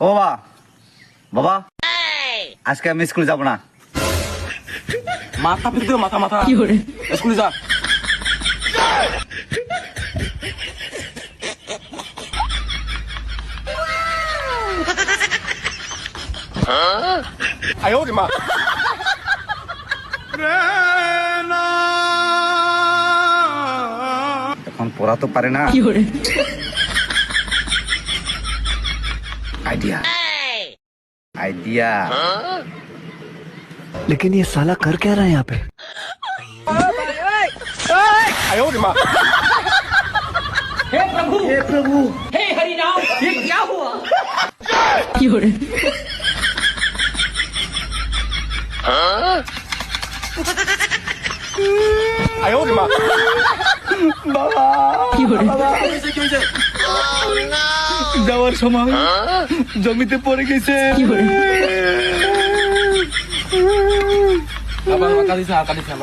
ও বাবা, বাবা আজকে আমি স্কুলে যাব না। মাথা পিট দিও, মাথা মাথা। স্কুলে যা। আয় ওরে মা। এখন পড়া তো পারে না। Idea idea. लेकिन ये साला कर क्या रहा है यहाँ पे? आय ओरे माँ। हे प्रभु, हे प्रभु, हे हरि राम, ये क्या हुआ? आय ओरे माँ। যাওয়ার সময় জমিতে পড়ে গেছে। আবার কাঁদিস না, কাঁদিস না।